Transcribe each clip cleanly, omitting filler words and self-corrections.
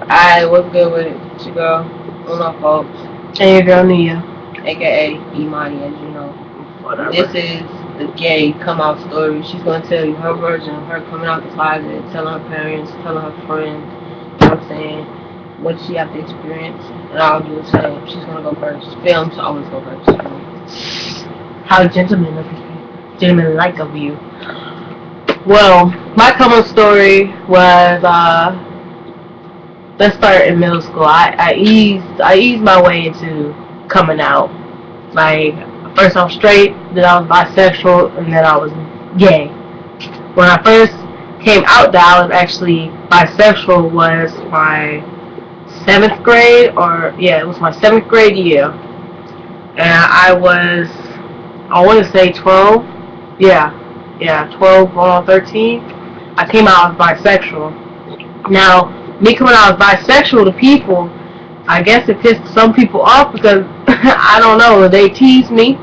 I was good with it. It's your girl, Una Folksz, And your girl Nia. aka Imani, as you know. This Whatever. is the gay come out story. She's gonna tell you her version of her coming out the closet, telling her parents, telling her friends, you know what I'm saying, what she have to experience, and I'll do the same. She's gonna go first. Films always go first. How gentleman like of you. Well, my coming story was let's start in middle school. I eased my way into coming out. Like first I was straight, then I was bisexual, and then I was gay. When I first came out that I was actually bisexual was my seventh grade, or yeah, it was my seventh grade year, and I want to say 12, yeah, 12 or 13. I came out as bisexual. Now, me coming out as bisexual to people, I guess it pissed some people off because I don't know, they teased me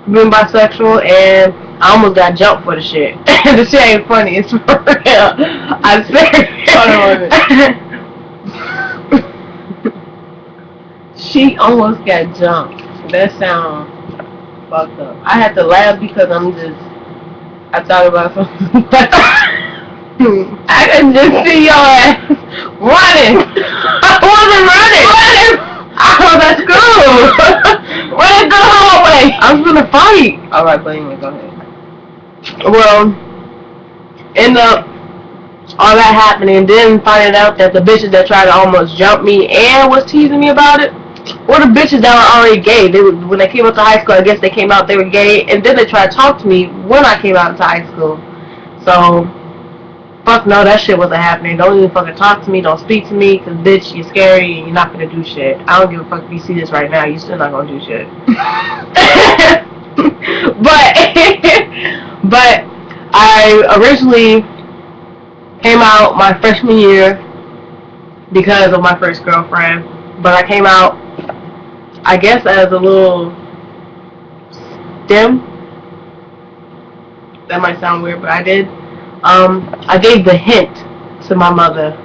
for being bisexual, and I almost got jumped for the shit. The shit ain't funny, it's for real. I Hold on. She almost got jumped. That sound fucked up. I had to laugh because I thought about something. I could just see your ass running. I wasn't running. I was at school. Running through the hallway. I was gonna fight. Alright, but anyway, go ahead. Well, end up all that happening, then finding out that the bitches that tried to almost jump me and was teasing me about it were the bitches that were already gay. When they came up to high school, I guess they came out, they were gay, and then they tried to talk to me when I came out into high school. So, fuck no, that shit wasn't happening. Don't even fucking talk to me, don't speak to me, cause bitch, you're scary and you're not gonna do shit. I don't give a fuck if you see this right now, you still not gonna do shit. but, but, I originally came out my freshman year because of my first girlfriend, but I came out, I guess, as a little dim. That might sound weird, but I did. I gave the hint to my mother,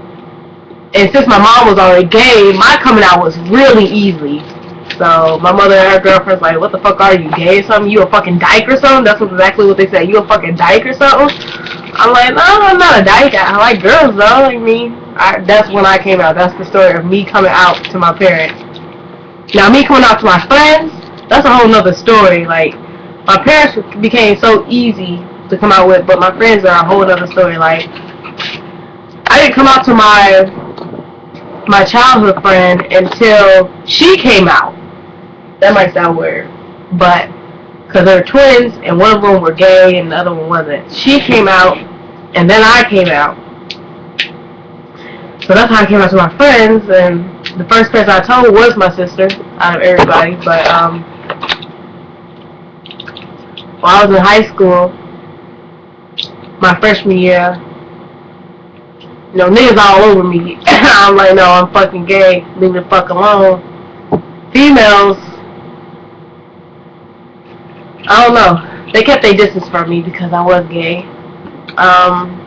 and since my mom was already gay, my coming out was really easy. So my mother and her girlfriend's like, "What the fuck are you, gay or something? You a fucking dyke or something?" That's exactly what they said. You a fucking dyke or something? I'm like, no, I'm not a dyke. I like girls though. Like me. That's when I came out. That's the story of me coming out to my parents. Now me coming out to my friends, that's a whole nother story. Like my parents became so easy to come out with, but my friends are a whole other story. Like I didn't come out to my childhood friend until she came out. That might sound weird, but because they were twins and one of them were gay and the other one wasn't. She came out, and then I came out. So that's how I came out to my friends, and the first person I told was my sister out of everybody. But while I was in high school, my freshman year, niggas all over me. I'm like, no, I'm fucking gay. Leave me the fuck alone. Females, I don't know. They kept their distance from me because I was gay. Um,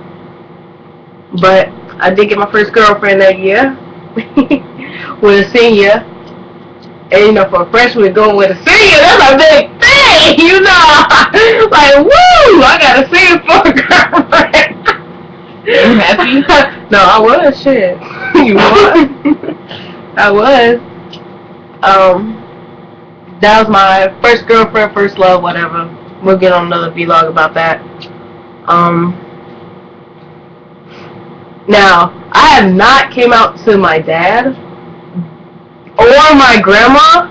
but I did get my first girlfriend that year with a senior. And for a freshman going with a senior, that's a big thing. Like, woo! I got a senior for a girlfriend. You happy? No, I was shit. You was? I was. That was my first girlfriend, first love, whatever. We'll get on another vlog about that. Um, Now, I have not came out to my dad or my grandma.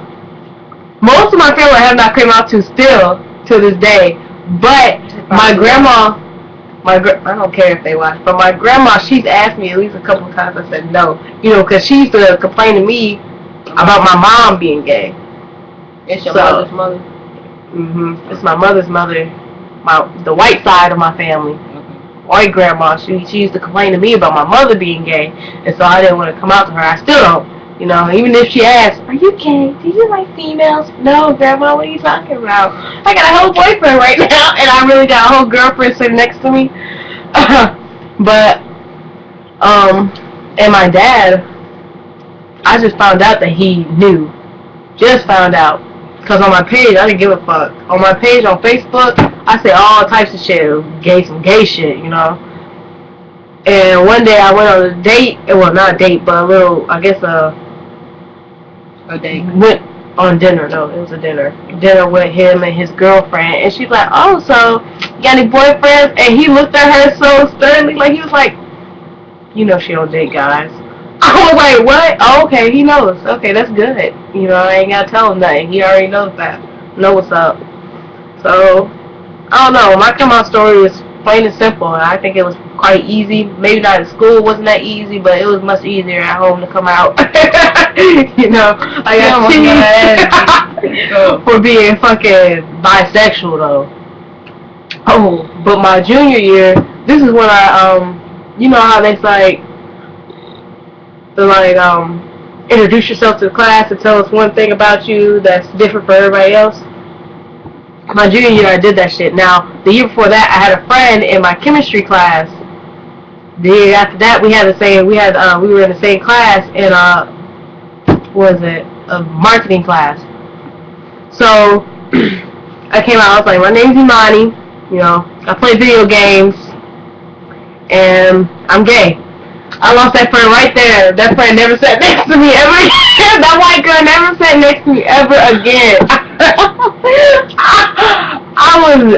Most of my family I have not came out to still to this day. But my grandma, I don't care if they watch, but my grandma, she's asked me at least a couple of times. I said no, because she used to complain to me about my mom being gay. It's your mother's mother? It's my mother's mother, the white side of my family. White grandma, she used to complain to me about my mother being gay, and so I didn't want to come out to her. I still don't. Even if she asks, "Are you gay? Do you like females?" No, grandma, what are you talking about? I got a whole boyfriend right now, and I really got a whole girlfriend sitting next to me. But And my dad, I just found out that he knew. Just found out. Because on my page, I didn't give a fuck. On my page on Facebook, I said all types of shit. Some gay shit, you know. And one day I went on a date. Well, not a date, but a little, I guess A date. Went on dinner. No, it was a dinner. Dinner with him and his girlfriend. And she's like, oh, so you got any boyfriends? And he looked at her so sternly. Like, he was like, you know she don't date guys. I was like, what? Oh, okay, he knows. Okay, that's good. You know, I ain't gotta tell him nothing. He already knows that. Know what's up. So, I don't know. My come out story was plain and simple. And I think it was quite easy. Maybe not at school, it wasn't that easy, but it was much easier at home to come out. You know, I got teased for being fucking bisexual though. Oh, but my junior year, this is when you know how they say, introduce yourself to the class and tell us one thing about you that's different for everybody else. My junior year, I did that shit. Now, the year before that, I had a friend in my chemistry class. The year after that, we were in the same class in what was it? A marketing class. So I came out. I was like, my name's Imani. You know, I play video games, and I'm gay. I lost that friend right there. That friend never sat next to me ever again. That white girl never sat next to me ever again. I was,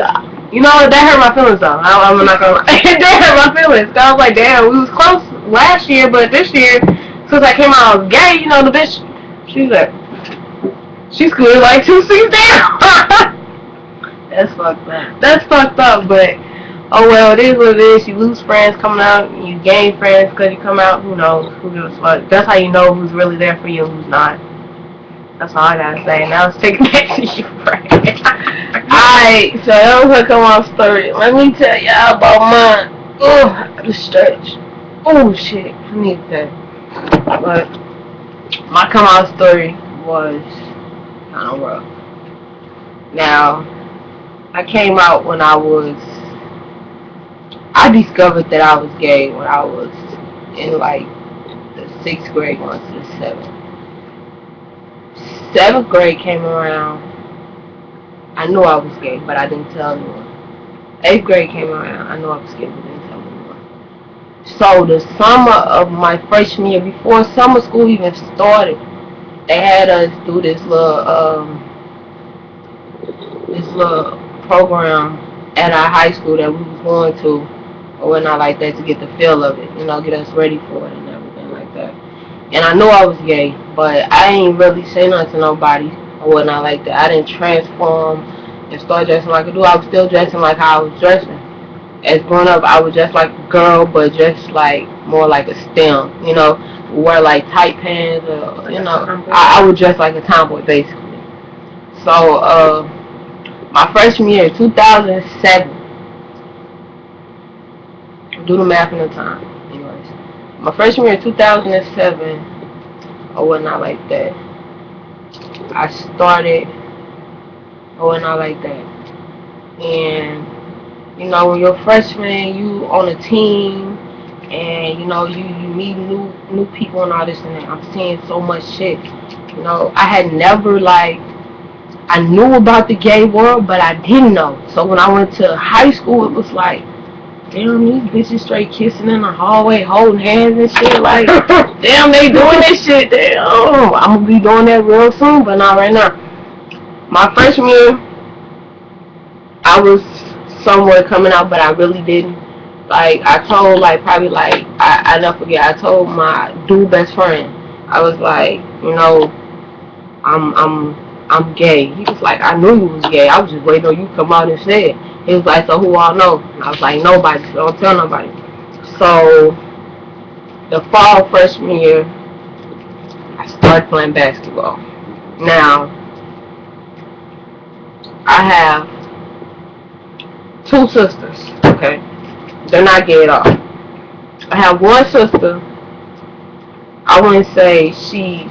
you know, that hurt my feelings though. I'm not gonna lie. That hurt my feelings. I was like, damn, we was close last year, but this year, since I came out, I was gay. You know, the bitch, she's like, she scooted like 2 seats down. That's fucked up. That's fucked up, but oh well, it is what it is. You lose friends coming out, you gain friends because you come out. Who knows? Who gives a fuck? That's how you know who's really there for you and who's not. That's all I gotta say. Now let's take it back to you, Frank. Alright, so that was her come out story. Let me tell y'all about mine. Oh, I have to stretch. Oh shit, I need that. But my come out story was kind of rough. Now, I came out when I discovered that I was gay when I was in like the 6th grade going to the 7th. 7th grade came around. I knew I was gay, but I didn't tell anyone. 8th grade came around. I knew I was gay, but didn't tell anyone. So the summer of my freshman year, before summer school even started, they had us do this little program at our high school that we was going to or whatnot like that to get the feel of it, you know, get us ready for it and everything like that. And I knew I was gay, but I ain't really say nothing to nobody or whatnot like that. I didn't transform and start dressing like a dude. I was still dressing like how I was dressing. As growing up, I was just like a girl, but just like more like a STEM, you know, wear like tight pants or, you know, I would dress like a tomboy basically. So, my freshman year, 2007, do the math in the time. Anyways, my freshman year, 2007, or whatnot like that, I started, or whatnot like that. And, you know, when you're a freshman, you on a team, and, you know, you meet new people and all this and that. I'm seeing so much shit. You know, I had never, like, I knew about the gay world, but I didn't know. So when I went to high school, it was like, damn, these bitches straight kissing in the hallway, holding hands and shit. Like, damn, they doing this shit. Damn, I'm gonna be doing that real soon, but not right now. My freshman year, I was somewhere coming out, but I really didn't. Like, I told, like, probably, like, I never forget, I told my dude best friend, I was like, you know, I'm gay. He was like, I knew you was gay. I was just waiting on you to come out and say it. He was like, so who all know? And I was like, nobody. So don't tell nobody. So the fall freshman year, I started playing basketball. Now, I have 2 sisters. Okay, they're not gay at all. I have one sister. I wouldn't say she's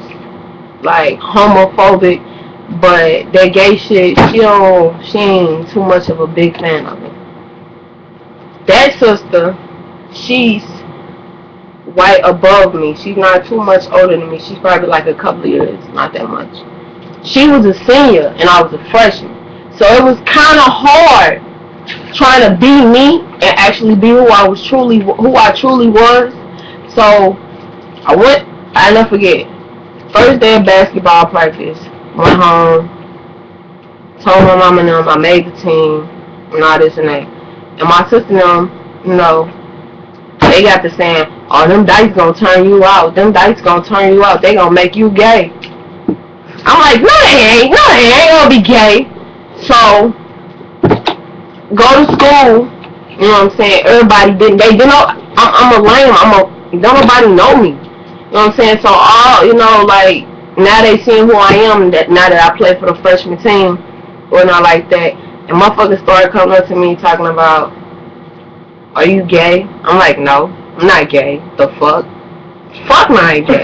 like homophobic, but that gay shit, she ain't too much of a big fan of it. That sister, she's right above me. She's not too much older than me. She's probably like a couple of years, not that much. She was a senior and I was a freshman. So it was kind of hard trying to be me and actually be who I truly was. So I never forget. First day of basketball practice, went home, told my mom and them I made the team and all this and that. And my sister and them, they got to saying, oh, them dice gonna turn you out. Them dice gonna turn you out. They gonna make you gay. I'm like, no, they ain't. No, they ain't gonna be gay. So, go to school. You know what I'm saying? Everybody didn't. They, I'm a lame. Don't nobody know me. You know what I'm saying? So, like, now they seeing who I am, now that I play for the freshman team, or not like that. And motherfuckers started coming up to me talking about, are you gay? I'm like, no, I'm not gay. The fuck? Fuck no, I ain't gay.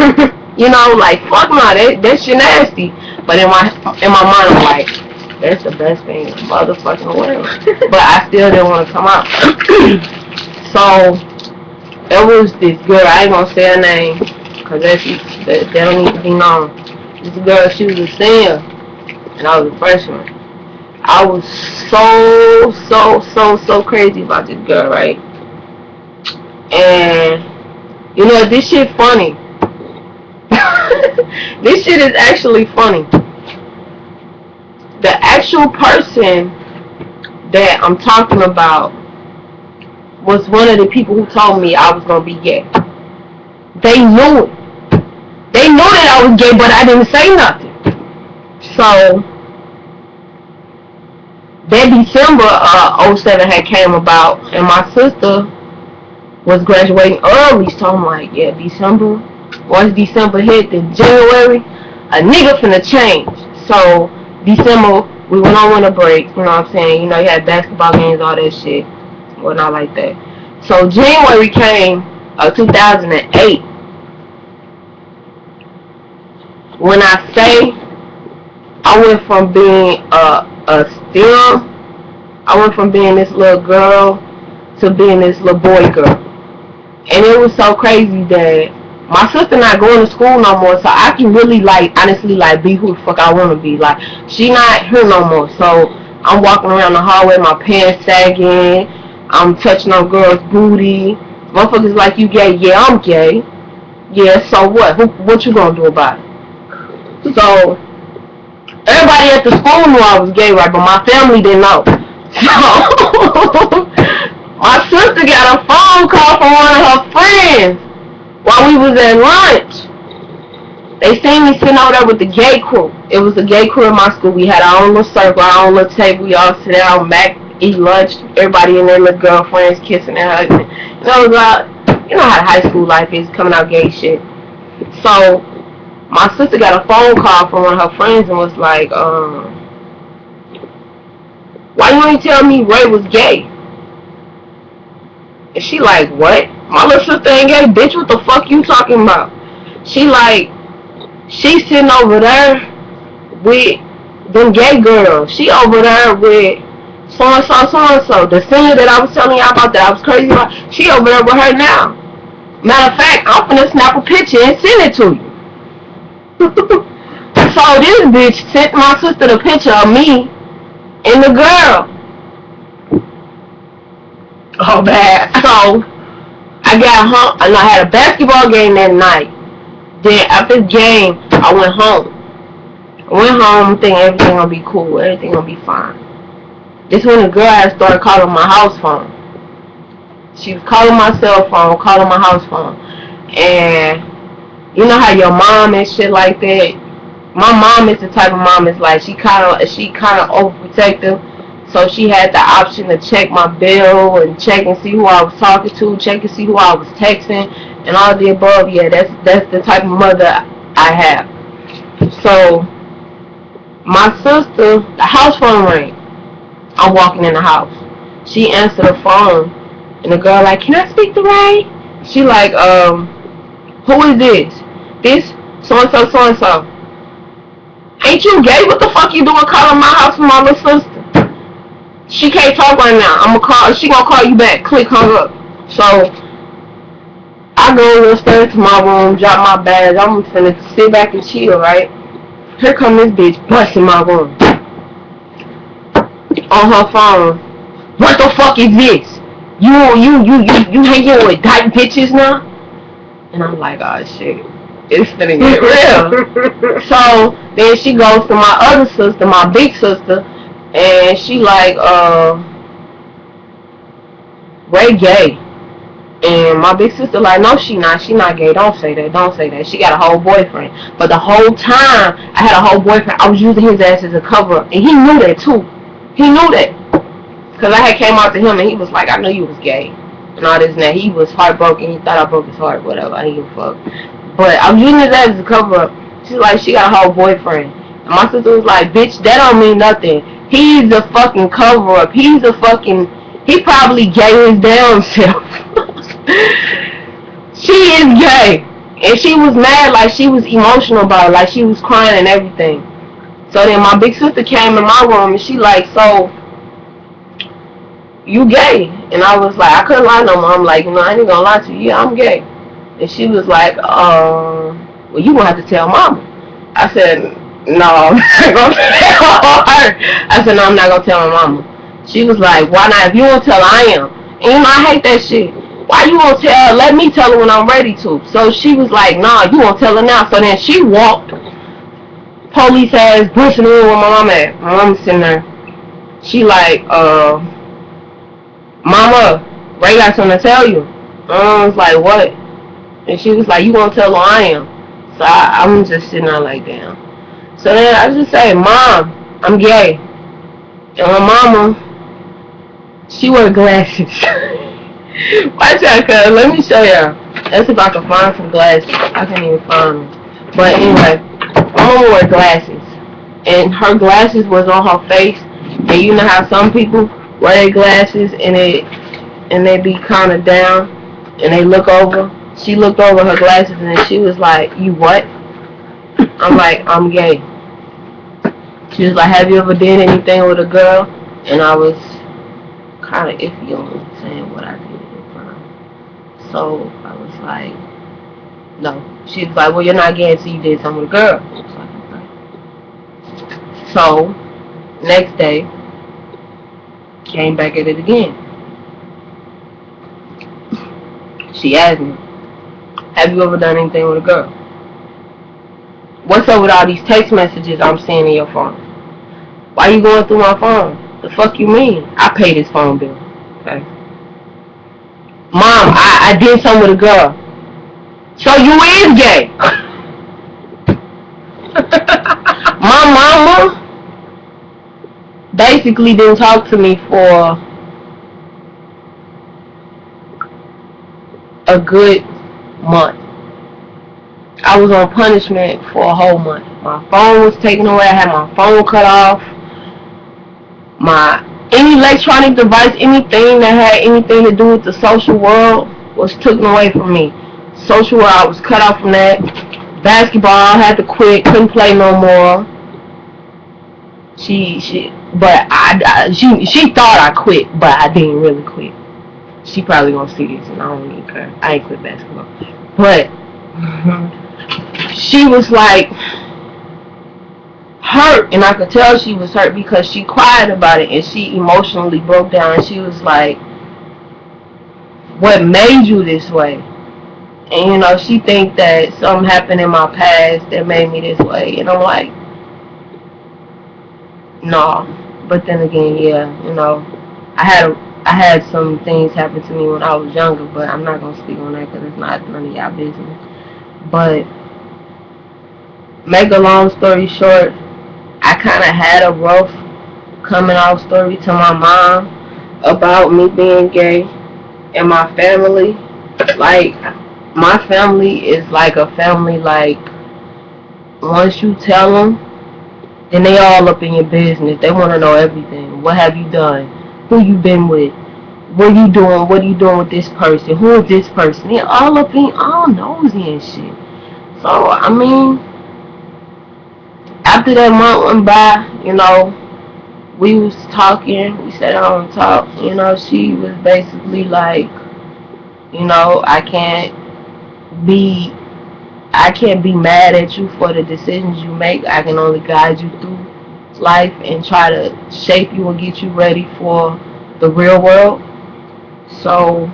Like, fuck no, that shit nasty. But in my mind, I'm like, that's the best thing in the motherfucking world. But I still didn't want to come out. So, it was this girl, I ain't gonna say her name, because that don't need to be known. This girl, she was a senior, and I was a freshman. I was so crazy about this girl, right? And, this shit funny. This shit is actually funny. The actual person that I'm talking about was one of the people who told me I was gonna be gay. They knew it. They knew that I was gay, but I didn't say nothing. So that December 07 had came about, and my sister was graduating early, so I'm like, yeah, December. Once December hit, then January, a nigga finna change. So December, we went on winter break, you know what I'm saying? You had basketball games, all that shit, whatnot like that. So January came, 2008. When I say I went from being I went from being this little girl to being this little boy girl. And it was so crazy that my sister not going to school no more, so I can really, honestly, be who the fuck I want to be. Like, she not here no more, so I'm walking around the hallway, my pants sagging, I'm touching on girls' booty. Motherfuckers like, you gay? Yeah, I'm gay. Yeah, so what? What you gonna do about it? So, everybody at the school knew I was gay, right, but my family didn't know. So, my sister got a phone call from one of her friends while we was at lunch. They seen me sitting over there with the gay crew. It was the gay crew in my school. We had our own little circle, our own little table. We all sit down, eat lunch. Everybody and their little girlfriends kissing and hugging. It was how high school life is, coming out gay shit. So, my sister got a phone call from one of her friends and was like, why you ain't tell me Ray was gay? And she like, what? My little sister ain't gay, bitch, what the fuck you talking about? She like, she sitting over there with them gay girls. She over there with so-and-so. The senior that I was telling y'all about that I was crazy about, she over there with her now. Matter of fact, I'm finna snap a picture and send it to you. So this bitch sent my sister the picture of me and the girl. Oh, bad. So, I got home, and I had a basketball game that night. Then, after the game, I went home. Thinking everything gonna be cool, everything gonna be fine. This when the girl had started calling my house phone. She was calling my cell phone, calling my house phone. And, you know how your mom and shit like that? My mom is the type of mom is like, she kind of overprotective. So she had the option to check my bill and check and see who I was talking to, check and see who I was texting, and all the above. Yeah, that's the type of mother I have. So my sister, the house phone rang. I'm walking in the house. She answered the phone, and the girl like, can I speak to Ray? She like, who is this? This so-and-so. Ain't you gay? What the fuck you doing calling my house from my little sister? She can't talk right now. She gonna call you back. Click, hung up. So I I go upstairs to my room, drop my bag. I'm finna sit back and chill, right? Here come this bitch busting my room on her phone. What the fuck is this? You hanging with dyke bitches now? And I'm like, oh shit, it's finna get real. So then she goes to my other sister, my big sister, and she like, Ray gay. And my big sister like, no, she not gay. Don't say that. She got a whole boyfriend. But the whole time I had a whole boyfriend, I was using his ass as a cover up, and he knew that too. He knew that, cause I had came out to him, and he was like, I knew you was gay, and all this and that. He was heartbroken. He thought I broke his heart, whatever. I didn't give a fuck. But I was using his ass as a cover up. She's like, she got a whole boyfriend, and my sister was like, bitch, that don't mean nothing. He's a fucking cover up. He probably gay his damn self. She is gay. And she was mad, like she was emotional about it, like she was crying and everything. So then my big sister came in my room and she like, so you gay? And I was like, I couldn't lie no more. I'm like, I ain't gonna lie to you. Yeah, I'm gay. And she was like, well, you gonna have to tell mama. I said, no, I'm not gonna tell her. I said, no, I'm not gonna tell my mama. She was like, why not? If you won't tell her, I am. And I hate that shit. Why you won't tell her? Let me tell her when I'm ready to. So she was like, nah, you won't tell her now. So then she walked, police ass, brushing in where my mom at. My mom's sitting there. She like, mama, Ray got something to tell you. I was like, what? And she was like, you won't tell her I am. So I'm just sitting there like, damn. So then I just say, Mom, I'm gay. And my mama, she wear glasses. Watch out, cuz. Let me show y'all. Let's see if I can find some glasses. I can't even find them. But anyway, my mama wear glasses. And her glasses was on her face. And you know how some people wear their glasses and they be kind of down. And they look over. She looked over her glasses and she was like, you what? I'm like, I'm gay. She was like, have you ever did anything with a girl? And I was kind of iffy on saying what I did in front of her. So I was like, no. She was like, well, you're not gay, so you did something with a girl. I was like, okay. So next day, came back at it again. She asked me, have you ever done anything with a girl? What's up with all these text messages I'm seeing in your phone? Why you going through my phone? The fuck you mean? I pay this phone bill. Okay. Mom, I did something with a girl. So you is gay. My mama basically didn't talk to me for a good month. I was on punishment for a whole month. My phone was taken away. I had my phone cut off. Any electronic device, anything that had anything to do with the social world was taken away from me. Social world, I was cut off from that. Basketball, I had to quit. Couldn't play no more. She thought I quit, but I didn't really quit. She probably gonna see this, and I don't even care. I ain't quit basketball, but she was like hurt, and I could tell she was hurt because she cried about it and she emotionally broke down, and she was like, what made you this way? And she think that something happened in my past that made me this way, and I'm like, no. But then again, yeah, I had some things happen to me when I was younger, but I'm not gonna speak on that because it's not none of y'all business. But make a long story short, I kind of had a rough coming out story to my mom about me being gay and my family. Like, my family is like a family, like, once you tell them, then they all up in your business. They want to know everything. What have you done? Who you been with? What you doing? What are you doing with this person? Who is this person? They all up in, all nosy and shit. So, I mean, after that month went by, we was talking. We sat down and talked. She was basically like, I can't be I can't be mad at you for the decisions you make. I can only guide you through life and try to shape you and get you ready for the real world. So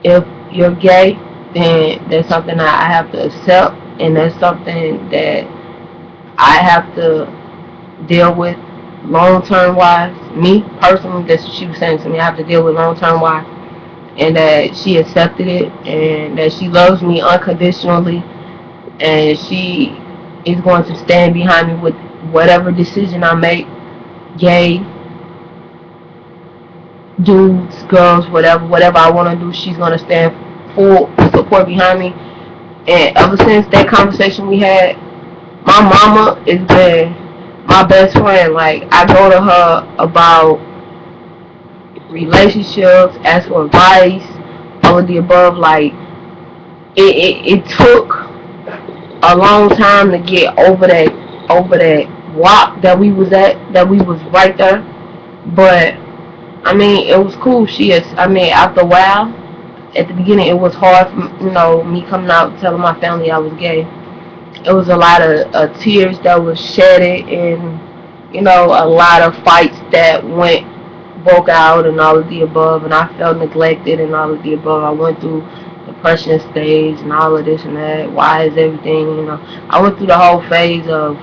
if you're gay, then that's something that I have to accept, and that's something that I have to deal with long term wise. Me personally, that's what she was saying to me. I have to deal with long term wise, and that she accepted it, and that she loves me unconditionally, and she is going to stand behind me with whatever decision I make. Gay, dudes, girls, whatever I want to do, she's gonna stand full support behind me. And ever since that conversation we had, my mama has been my best friend. Like, I go to her about relationships, ask for advice, all of the above. Like, it took a long time to get over that rock that we was at, that we was right there. But I mean, it was cool. She is. I mean, after a while, at the beginning, it was hard for me coming out telling my family I was gay. It was a lot of tears that was shedded, and a lot of fights that broke out and all of the above, and I felt neglected and all of the above. I went through depression stage and all of this and that. Why is everything, I went through the whole phase of,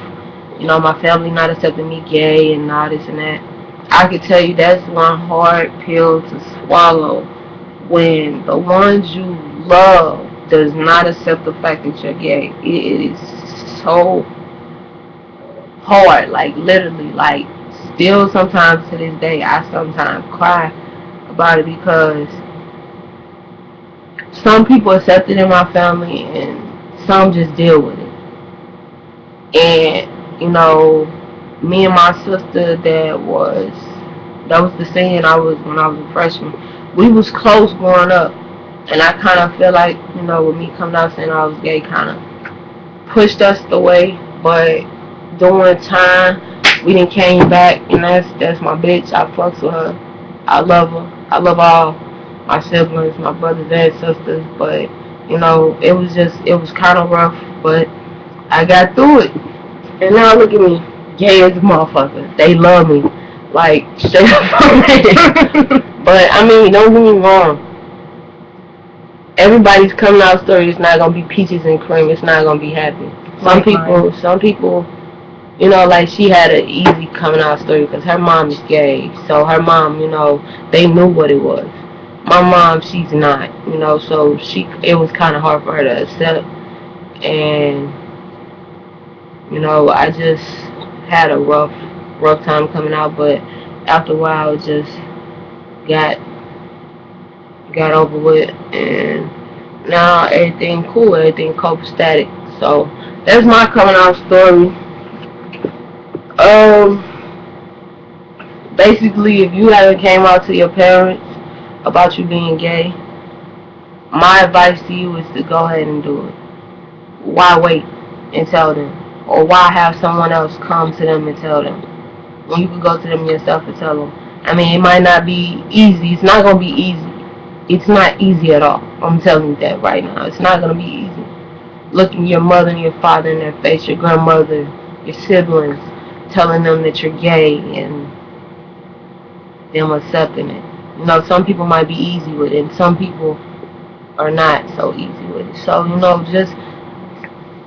my family not accepting me gay and all this and that. I could tell you that's one hard pill to swallow when the ones you love does not accept the fact that you're gay. It is so hard, like literally, like still sometimes to this day I sometimes cry about it because some people accept it in my family and some just deal with it. And me and my sister that was the saying I was when I was a freshman. We was close growing up, and I kind of feel like with me coming out saying I was gay, kind of pushed us away. But during time, we didn't came back, and that's my bitch. I fucks with her. I love her. I love all my siblings, my brothers and sisters. But it was kind of rough, but I got through it. And now look at me, gay as a motherfucker. They love me, like straight up from me. But I mean, don't get me wrong. Everybody's coming out story is not gonna be peaches and cream. It's not gonna be happy. Some people, like she had an easy coming out story because her mom is gay. So her mom, they knew what it was. My mom, she's not, so it was kind of hard for her to accept. And I just had a rough time coming out, but after a while, it just got got over with, and now everything cool, everything copacetic. So that's my coming out story. Um, Basically, if you haven't came out to your parents about you being gay, my advice to you is to go ahead and do it. Why wait and tell them? Or why have someone else come to them and tell them? When you can go to them yourself and tell them. I mean, it might not be easy. It's not going to be easy. It's not easy at all. I'm telling you that right now. It's not going to be easy. Looking your mother and your father in their face, your grandmother, your siblings, telling them that you're gay and them accepting it. Some people might be easy with it, and some people are not so easy with it. So, just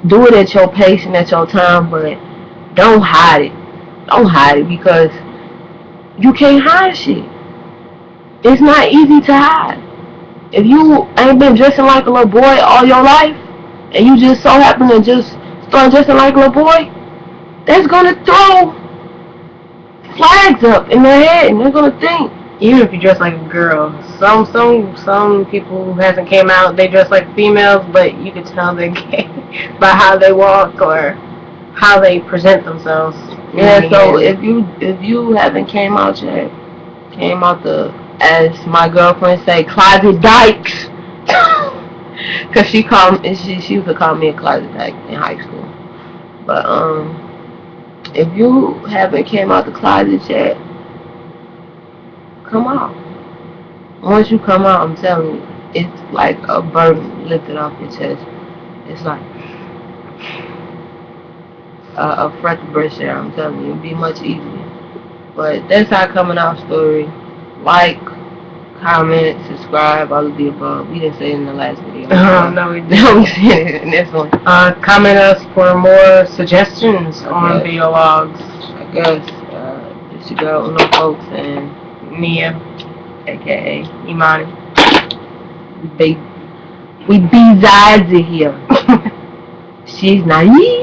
do it at your pace and at your time, but don't hide it. Don't hide it because you can't hide shit. It's not easy to hide. If you ain't been dressing like a little boy all your life, and you just so happen to just start dressing like a little boy, that's gonna throw flags up in their head, and they're gonna think. Even if you dress like a girl, some people who hasn't came out, they dress like females, but you can tell they're gay by how they walk or how they present themselves. Yeah, so if you haven't came out yet, came out as my girlfriend say, closet dykes. Cause she used to call me a closet dyke in high school. But if you haven't came out the closet yet, come out. Once you come out, I'm telling you, it's like a burden lifted off your chest. It's like a breath of fresh air. I'm telling you, it'd be much easier. But that's our coming out story. Like, comment, subscribe, all of the above. We didn't say it in the last video. No, we No, didn't. we said it in this one. Comment us for more suggestions on video logs. I guess it's your girl Uno Folksz and Nia, aka Imani. we be Zaza here. She's naive.